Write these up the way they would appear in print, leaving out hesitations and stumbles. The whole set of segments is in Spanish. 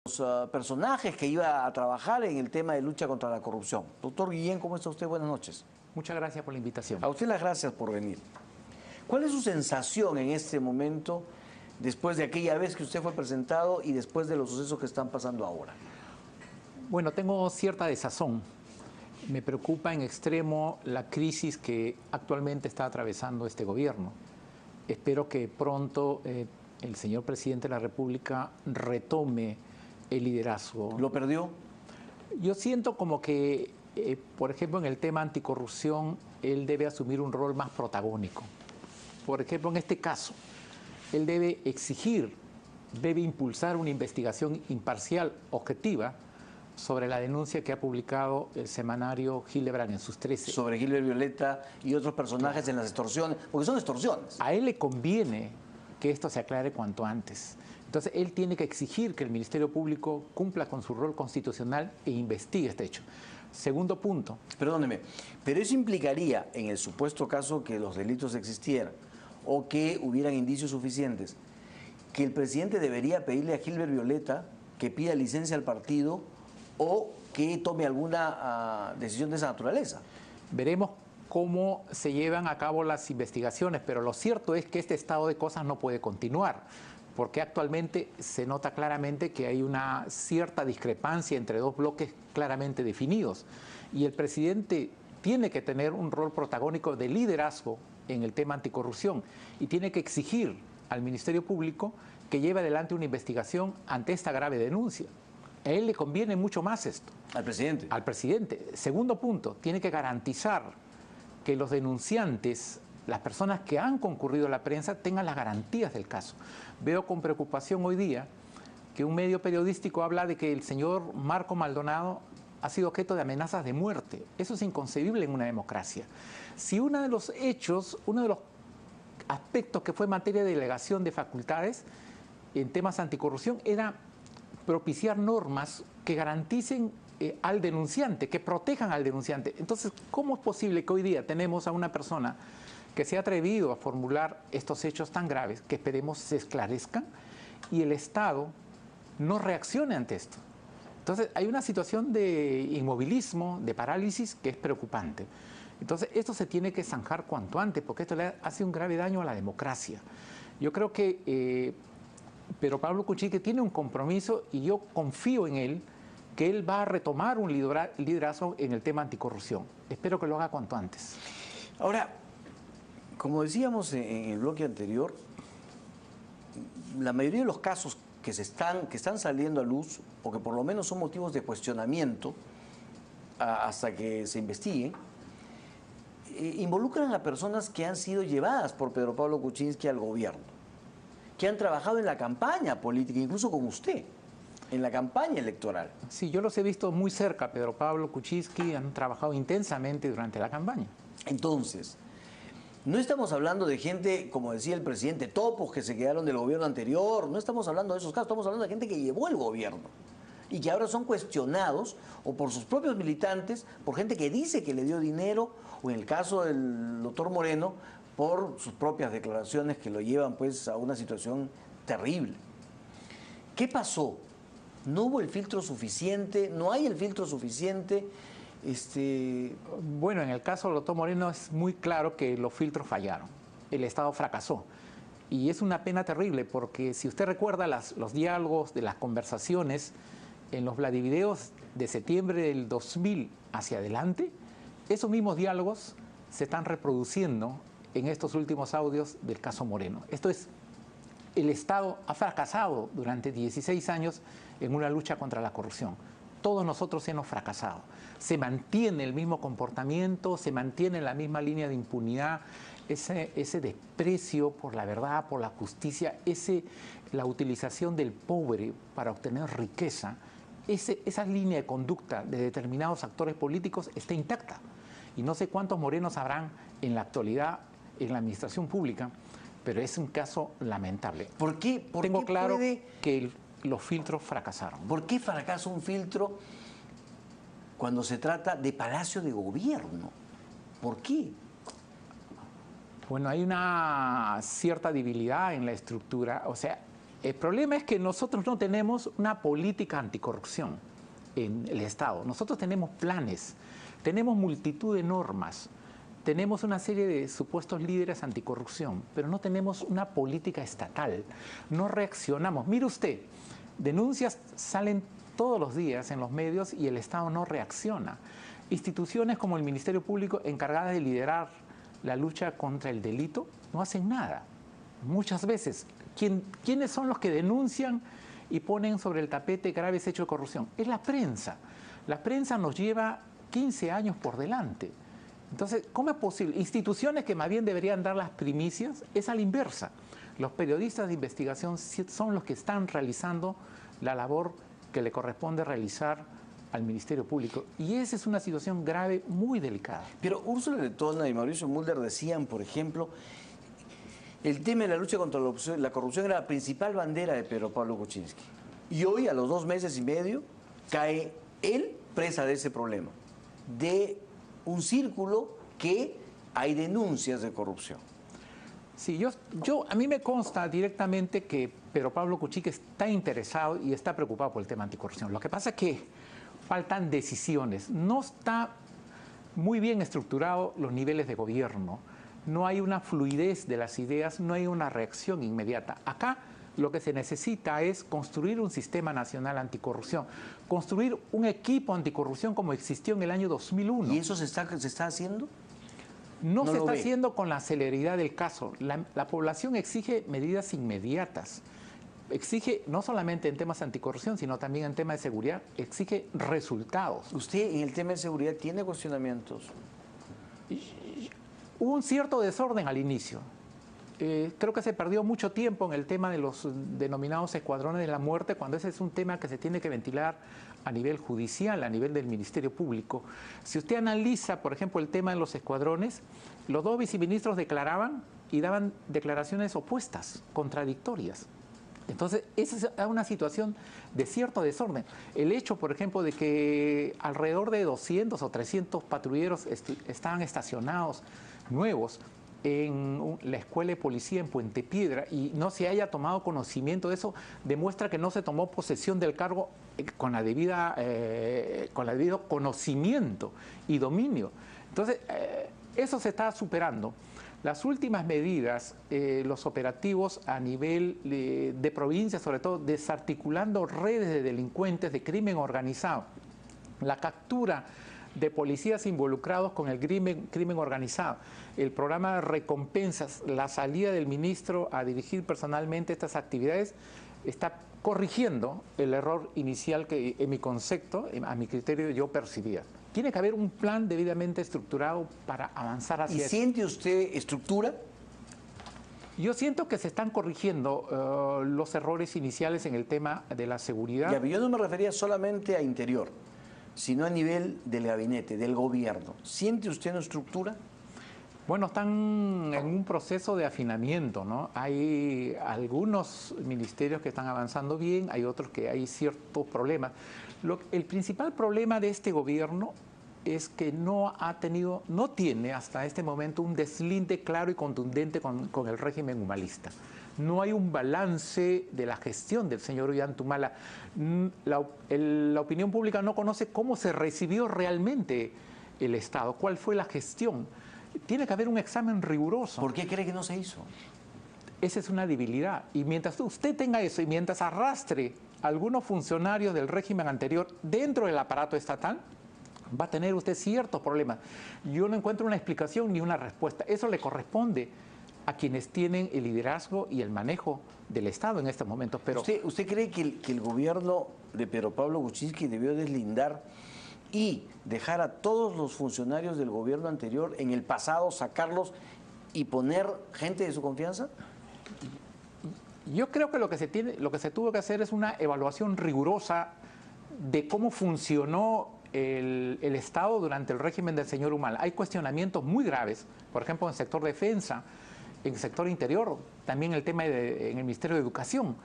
Personajes que iba a trabajar en el tema de lucha contra la corrupción. Doctor Guillén, ¿cómo está usted? Buenas noches. Muchas gracias por la invitación. A usted las gracias por venir. ¿Cuál es su sensación en este momento, después de aquella vez que usted fue presentado y después de los sucesos que están pasando ahora? Bueno, tengo cierta desazón. Me preocupa en extremo la crisis que actualmente está atravesando este gobierno. Espero que pronto el señor presidente de la República retome el liderazgo. ¿Lo perdió? Yo siento como que, por ejemplo, en el tema anticorrupción, él debe asumir un rol más protagónico. Por ejemplo, en este caso, él debe exigir, debe impulsar una investigación imparcial, objetiva, sobre la denuncia que ha publicado el semanario Hildebrand en sus 13. Sobre Gilbert Violeta y otros personajes en las extorsiones, porque son extorsiones. A él le conviene que esto se aclare cuanto antes. Entonces, él tiene que exigir que el Ministerio Público cumpla con su rol constitucional e investigue este hecho. Segundo punto. Perdóneme, pero eso implicaría, en el supuesto caso que los delitos existieran o que hubieran indicios suficientes, que el presidente debería pedirle a Gilbert Violeta que pida licencia al partido o que tome alguna decisión de esa naturaleza. Veremos cómo se llevan a cabo las investigaciones, pero lo cierto es que este estado de cosas no puede continuar, porque actualmente se nota claramente que hay una cierta discrepancia entre dos bloques claramente definidos, y el presidente tiene que tener un rol protagónico de liderazgo en el tema anticorrupción y tiene que exigir al Ministerio Público que lleve adelante una investigación ante esta grave denuncia. A él le conviene mucho más esto. ¿Al presidente? Al presidente. Segundo punto, tiene que garantizar que los denunciantes, las personas que han concurrido a la prensa, tengan las garantías del caso. Veo con preocupación hoy día que un medio periodístico habla de que el señor Marco Maldonado ha sido objeto de amenazas de muerte. Eso es inconcebible en una democracia. Si uno de los hechos, uno de los aspectos que fue materia de delegación de facultades en temas anticorrupción era propiciar normas que garanticen al denunciante, que protejan al denunciante. Entonces, ¿cómo es posible que hoy día tenemos a una persona que se ha atrevido a formular estos hechos tan graves, que esperemos se esclarezcan, y el Estado no reaccione ante esto? Entonces, hay una situación de inmovilismo, de parálisis, que es preocupante. Entonces, esto se tiene que zanjar cuanto antes, porque esto le hace un grave daño a la democracia. Yo creo que pero Pablo Kuczynski tiene un compromiso y yo confío en él, que él va a retomar un liderazgo en el tema anticorrupción. Espero que lo haga cuanto antes. Ahora, como decíamos en el bloque anterior, la mayoría de los casos que están saliendo a luz, o que por lo menos son motivos de cuestionamiento hasta que se investiguen, involucran a personas que han sido llevadas por Pedro Pablo Kuczynski al gobierno, que han trabajado en la campaña política, incluso con usted, en la campaña electoral. Sí, yo los he visto muy cerca, Pedro Pablo Kuczynski, han trabajado intensamente durante la campaña. Entonces, no estamos hablando de gente, como decía el presidente, topos que se quedaron del gobierno anterior, no estamos hablando de esos casos, estamos hablando de gente que llevó el gobierno y que ahora son cuestionados o por sus propios militantes, por gente que dice que le dio dinero, o en el caso del doctor Moreno, por sus propias declaraciones que lo llevan pues a una situación terrible. ¿Qué pasó? ¿No hubo el filtro suficiente? ¿No hay el filtro suficiente? Bueno, en el caso del doctor Moreno es muy claro que los filtros fallaron. El Estado fracasó. Y es una pena terrible porque si usted recuerda los diálogos de las conversaciones en los Vladivideos de septiembre del 2000 hacia adelante, esos mismos diálogos se están reproduciendo en estos últimos audios del caso Moreno. Esto es, el Estado ha fracasado durante 16 años en una lucha contra la corrupción. Todos nosotros hemos fracasado. Se mantiene el mismo comportamiento, se mantiene la misma línea de impunidad, ese desprecio por la verdad, por la justicia, la utilización del pobre para obtener riqueza, esa línea de conducta de determinados actores políticos está intacta. Y no sé cuántos morenos habrán en la actualidad en la administración pública, pero es un caso lamentable. Tengo claro que los filtros fracasaron. ¿Por qué fracasa un filtro cuando se trata de Palacio de Gobierno? ¿Por qué? Bueno, hay una cierta debilidad en la estructura. O sea, El problema es que nosotros no tenemos una política anticorrupción en el Estado. Nosotros tenemos planes, tenemos multitud de normas, tenemos una serie de supuestos líderes anticorrupción, pero no tenemos una política estatal. No reaccionamos. Mire usted, denuncias salen todos los días en los medios y el Estado no reacciona. Instituciones como el Ministerio Público, encargadas de liderar la lucha contra el delito, no hacen nada. Muchas veces, ¿quiénes son los que denuncian y ponen sobre el tapete graves hechos de corrupción? Es la prensa. La prensa nos lleva 15 años por delante. Entonces, ¿cómo es posible? Instituciones que más bien deberían dar las primicias es a la inversa. Los periodistas de investigación son los que están realizando la labor que le corresponde realizar al Ministerio Público. Y esa es una situación grave, muy delicada. Pero Úrsula Lettona y Mauricio Mulder decían, por ejemplo, el tema de la lucha contra la corrupción era la principal bandera de Pedro Pablo Kuczynski. Y hoy, a los 2 meses y medio, cae él presa de ese problema, de un círculo que hay denuncias de corrupción. Sí, a mí me consta directamente que Pedro Pablo Kuczynski está interesado y está preocupado por el tema anticorrupción. Lo que pasa es que faltan decisiones. No está muy bien estructurado los niveles de gobierno. No hay una fluidez de las ideas, no hay una reacción inmediata. Acá lo que se necesita es construir un sistema nacional anticorrupción, construir un equipo anticorrupción como existió en el año 2001. ¿Y eso se está haciendo? No se está haciendo con la celeridad del caso. La población exige medidas inmediatas. Exige, no solamente en temas anticorrupción, sino también en temas de seguridad, exige resultados. ¿Usted en el tema de seguridad tiene cuestionamientos? Hubo un cierto desorden al inicio. Creo que se perdió mucho tiempo en el tema de los denominados escuadrones de la muerte, cuando ese es un tema que se tiene que ventilar a nivel judicial, a nivel del Ministerio Público. Si usted analiza, por ejemplo, el tema de los escuadrones, los 2 viceministros declaraban y daban declaraciones opuestas, contradictorias. Entonces, esa es una situación de cierto desorden. El hecho, por ejemplo, de que alrededor de 200 o 300 patrulleros estaban estacionados nuevos en la escuela de policía en Puente Piedra y no se haya tomado conocimiento de eso, demuestra que no se tomó posesión del cargo con el debido conocimiento y dominio. Entonces, eso se está superando. Las últimas medidas, los operativos a nivel de provincia, sobre todo desarticulando redes de delincuentes de crimen organizado, la captura de policías involucrados con el crimen organizado, el programa de recompensas, la salida del ministro a dirigir personalmente estas actividades, está corrigiendo el error inicial que en mi concepto, a mi criterio, yo percibía. Tiene que haber un plan debidamente estructurado para avanzar hacia eso. ¿Y siente usted estructura? Yo siento que se están corrigiendo los errores iniciales en el tema de la seguridad. Ya, yo no me refería solamente a interior, sino a nivel del gabinete, del gobierno. ¿Siente usted una estructura? Bueno, están en un proceso de afinamiento, ¿no? Hay algunos ministerios que están avanzando bien, hay otros que hay ciertos problemas. El principal problema de este gobierno es que no tiene hasta este momento un deslinde claro y contundente con el régimen humanista. No hay un balance de la gestión del señor Ollantumala. La opinión pública no conoce cómo se recibió realmente el Estado, cuál fue la gestión. Tiene que haber un examen riguroso. ¿Por qué cree que no se hizo? Esa es una debilidad. Y mientras usted tenga eso y mientras arrastre a algunos funcionarios del régimen anterior dentro del aparato estatal, va a tener usted ciertos problemas. Yo no encuentro una explicación ni una respuesta. Eso le corresponde a quienes tienen el liderazgo y el manejo del Estado en estos momentos. Pero ¿Usted cree que el gobierno de Pedro Pablo Kuczynski debió deslindar y dejar a todos los funcionarios del gobierno anterior en el pasado, sacarlos y poner gente de su confianza? Yo creo que lo que se tuvo que hacer es una evaluación rigurosa de cómo funcionó el Estado durante el régimen del señor Humala. Hay cuestionamientos muy graves, por ejemplo, en el sector defensa, en el sector interior, también el tema en el Ministerio de Educación.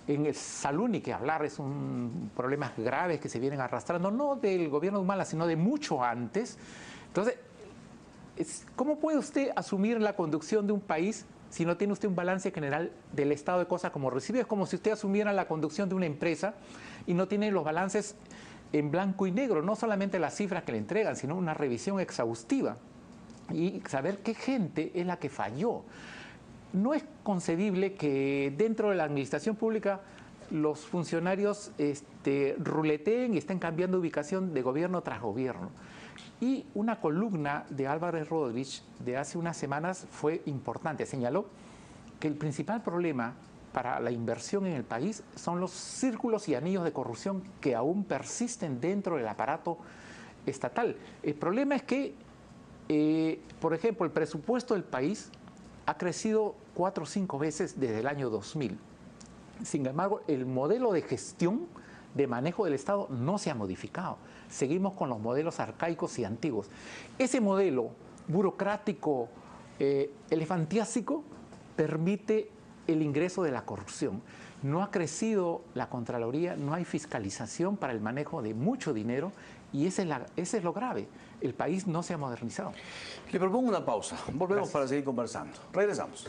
En el salud ni que hablar, es un problemas graves que se vienen arrastrando, no del gobierno de Humala, sino de mucho antes. Entonces, ¿cómo puede usted asumir la conducción de un país si no tiene usted un balance general del estado de cosas como recibe. Es como si usted asumiera la conducción de una empresa y no tiene los balances en blanco y negro, no solamente las cifras que le entregan, sino una revisión exhaustiva y saber qué gente es la que falló. No es concebible que dentro de la administración pública los funcionarios ruleteen y estén cambiando ubicación de gobierno tras gobierno. Y una columna de Álvarez Rodríguez de hace unas semanas fue importante. Señaló que el principal problema para la inversión en el país son los círculos y anillos de corrupción que aún persisten dentro del aparato estatal. El problema es que, por ejemplo, el presupuesto del país ha crecido 4 o 5 veces desde el año 2000. Sin embargo, el modelo de gestión, de manejo del Estado, no se ha modificado. Seguimos con los modelos arcaicos y antiguos. Ese modelo burocrático, elefantiásico, permite el ingreso de la corrupción. No ha crecido la Contraloría, no hay fiscalización para el manejo de mucho dinero y ese es lo grave. El país no se ha modernizado. Le propongo una pausa. Volvemos para seguir conversando. Regresamos.